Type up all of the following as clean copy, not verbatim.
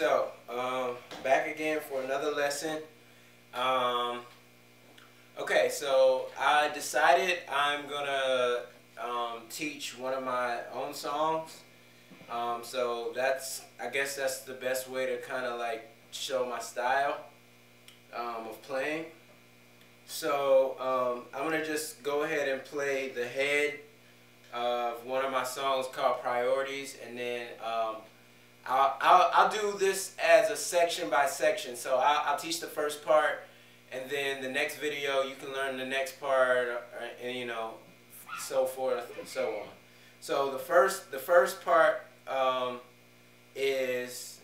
so back again for another lesson. Okay, so I decided I'm gonna teach one of my own songs. So I guess that's the best way to kind of like show my style of playing. So I'm gonna just go ahead and play the head of one of my songs called Priorities, and then I'll do this as a section by section. So I'll teach the first part, and then the next video you can learn the next part, and you know, so forth and so on. So the first part is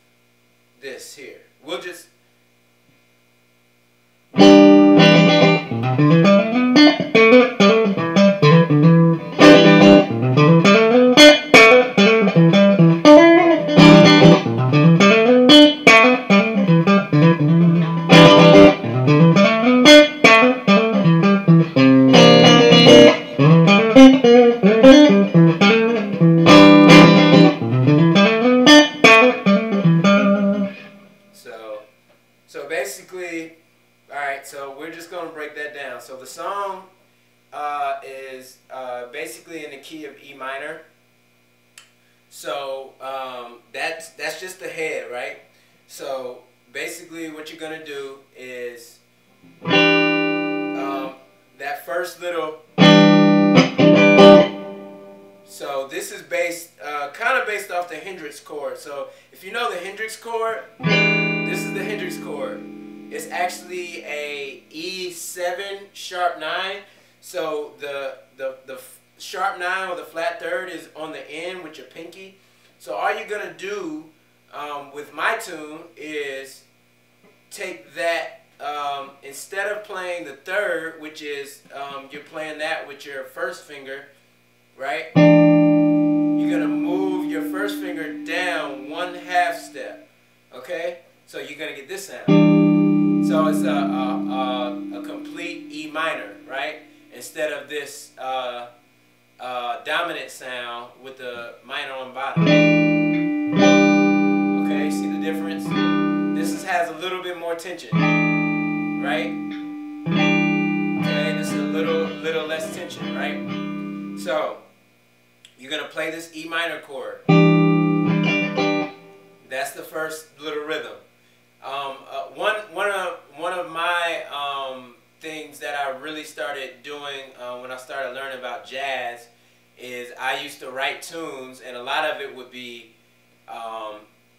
this here. We'll just So basically, alright, so we're just going to break that down. So the song is basically in the key of E minor. So that's just the head, right? So basically what you're going to do is that first little... So this is based, kind of based off the Hendrix chord. So if you know the Hendrix chord, this is the Hendrix chord. It's actually a E7 sharp 9. So the sharp 9 or the flat third is on the end with your pinky. So all you're gonna do with my tune is take that, instead of playing the third, which is you're playing that with your first finger, right? You're gonna move your first finger down 1/2 step, okay? So you're gonna get this sound. So it's a complete E minor, right? Instead of this dominant sound with the minor on bottom. Okay, see the difference? This has a little bit more tension, right? Okay, this is a little less tension, right? So you're gonna play this E minor chord. That's the first little rhythm. One of my things that I really started doing when I started learning about jazz is I used to write tunes, and a lot of it would be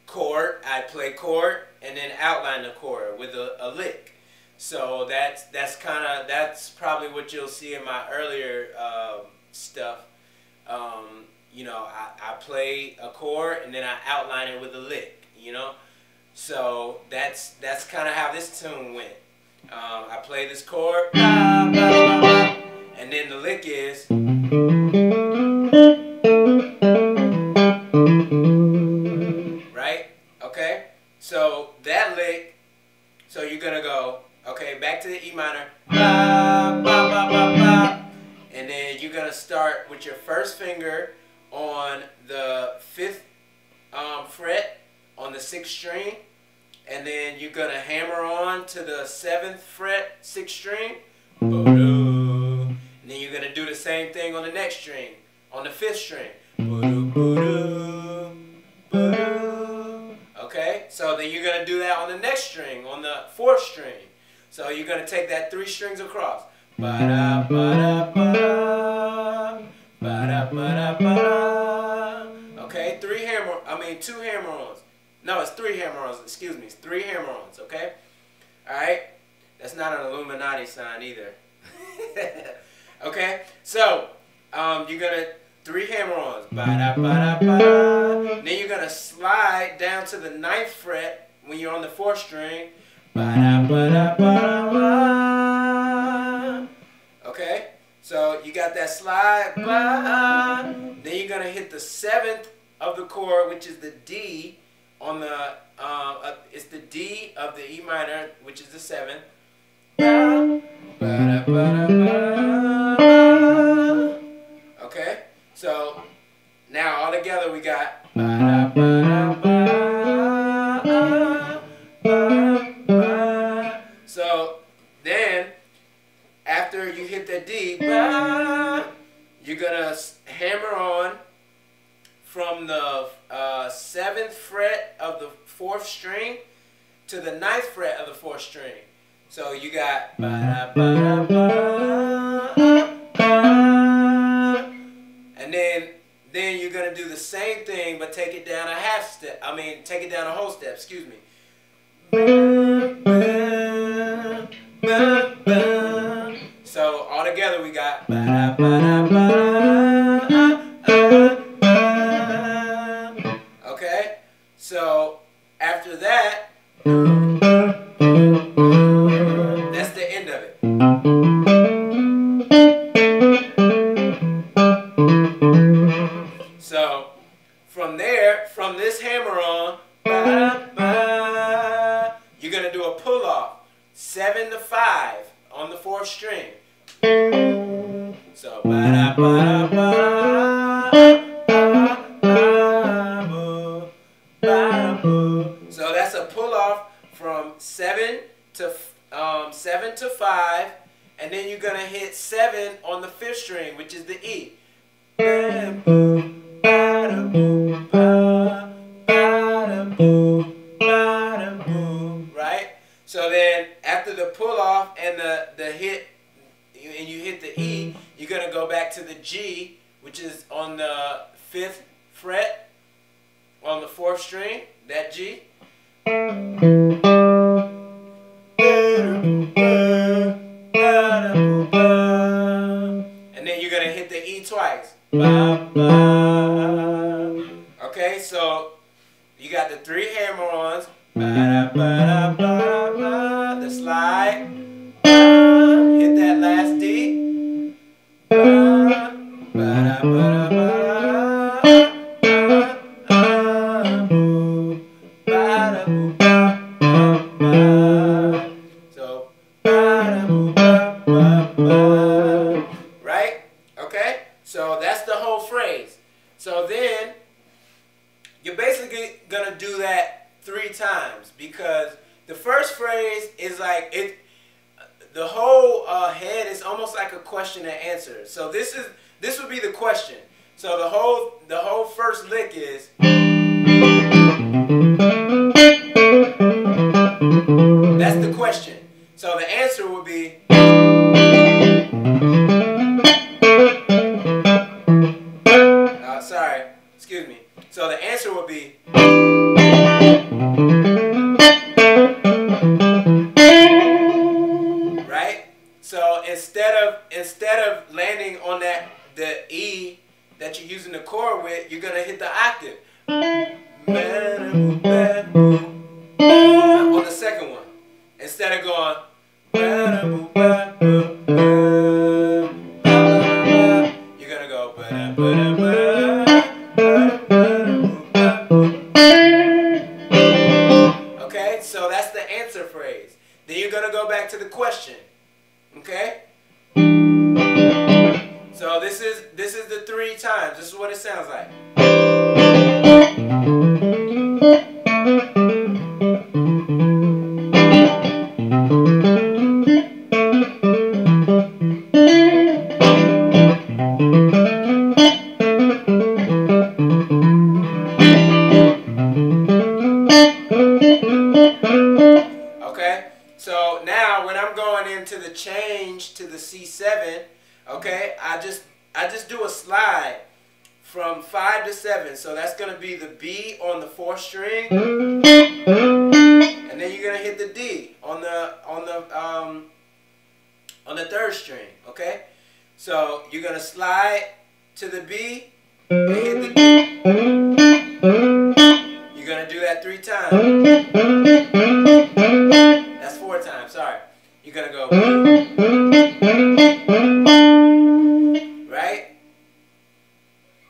chord. I'd play chord and then outline the chord with a lick. So that's probably what you'll see in my earlier stuff. You know, I play a chord and then I outline it with a lick, you know. So that's kind of how this tune went. I play this chord, bah, bah, bah, bah, and then the lick is, right? Okay. So that lick. So you're gonna go, okay, back to the E minor, bah, bah, bah, bah, bah, and then you're gonna start with your first finger on the 5th fret on the 6th string, and then you're gonna hammer on to the 7th fret 6th string, and then you're gonna do the same thing on the next string on the 5th string. Okay, so then you're gonna do that on the next string on the 4th string. So you're gonna take that 3 strings across. Ba-da, ba-da, ba-da, ba-da, ba-da, ba-da. Okay, 2 hammer-ons. No, it's 3 hammer-ons. Excuse me, it's 3 hammer-ons. Okay, all right. That's not an Illuminati sign either. Okay, so you're gonna 3 hammer-ons. Ba-da, ba-da, ba-da. Then you're gonna slide down to the 9th fret when you're on the 4th string. Ba-da, ba-da, ba-da, ba. Okay, so you got that slide. Ba. Then you're gonna hit the 7th of the chord, which is the D on the it's the D of the E minor, which is the 7th. Ba, ba, ba, ba, ba. Okay, so now all together we got ba, ba, ba, ba, hammer on from the 7th fret of the 4th string to the 9th fret of the 4th string. So you got ba ba da ba, and then you're gonna do the same thing, but take it down a half step. I mean, take it down a whole step. Excuse me. So all together we got ba da ba da ba. Okay. So after that, that's the end of it. So from there, from this hammer on, you're gonna do a pull off, 7 to 5 on the 4th string. So so that's a pull off from 7 to 5, and then you're gonna hit 7 on the 5th string, which is the E. Right? So then after the pull off and the hit, and you hit the E, you're gonna go back to the G, which is on the 5th fret on the 4th string, that G. And then you're gonna hit the E twice. Okay, so you got the 3 hammer-ons, the slide, hit that last D, so right? Okay, so that's the whole phrase. So then you're basically gonna do that 3 times, because the first phrase is like the whole head is almost like a question and answer. So this would be the question. So the whole first lick is that's the question. So the answer would be sorry, excuse me. So the answer would be right. So instead of landing on the E that you're using the chord with, you're gonna hit the octave on the second one instead of going. You're gonna go. Okay, so that's the answer phrase. Then you're gonna go back to the question. Okay? So this is the 3 times. This is what it sounds like. Okay? So now when I'm going into the change to the C7, okay, I just do a slide from 5 to 7. So that's going to be the B on the 4th string, and then you're going to hit the D on the 3rd string, okay? So you're going to slide to the B and hit the D. You're going to do that 3 times. That's 4 times, sorry. You're going to go right?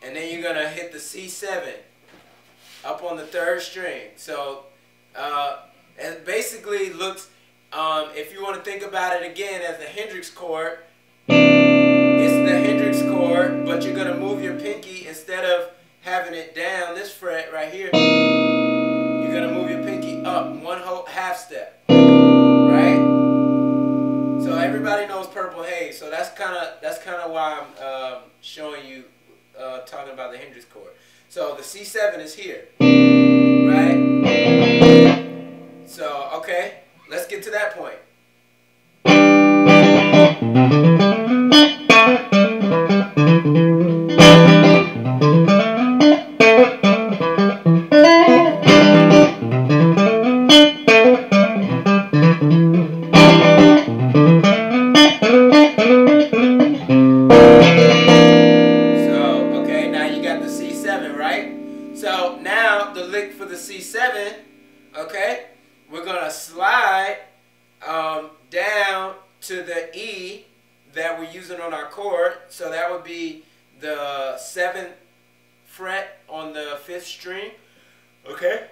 And then you're going to hit the C7 up on the 3rd string. So it basically looks, if you want to think about it again as the Hendrix chord, it's the Hendrix chord, but you're going to move your pinky instead of having it down this fret right here. You're going to move your pinky up 1 whole half step, right? So everybody knows Purple Haze, so that's kind of why I'm showing you talking about the Hendrix chord. So the C7 is here, right? So, okay, let's get to that point. So now the lick for the C7, okay, we're gonna slide down to the E that we're using on our chord. So that would be the 7th fret on the 5th string. Okay,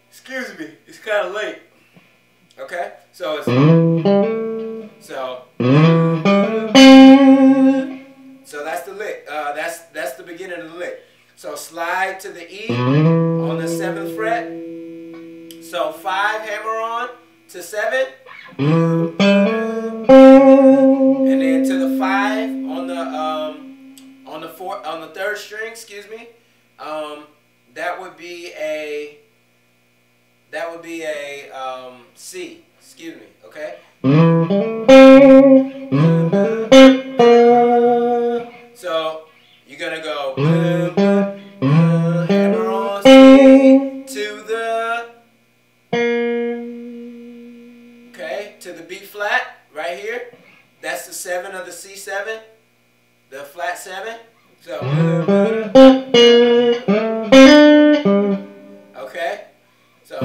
excuse me, it's kind of late. Okay, so it's so that's the lick. That's the beginning of the lick. So slide to the E on the 7th fret. So 5 hammer on to 7, and then to the 5 on the 3rd string. Excuse me. That would be a C. Excuse me. Okay. So you're gonna go hammer on C to the B flat right here. That's the 7 of the C7, the flat 7. So okay. So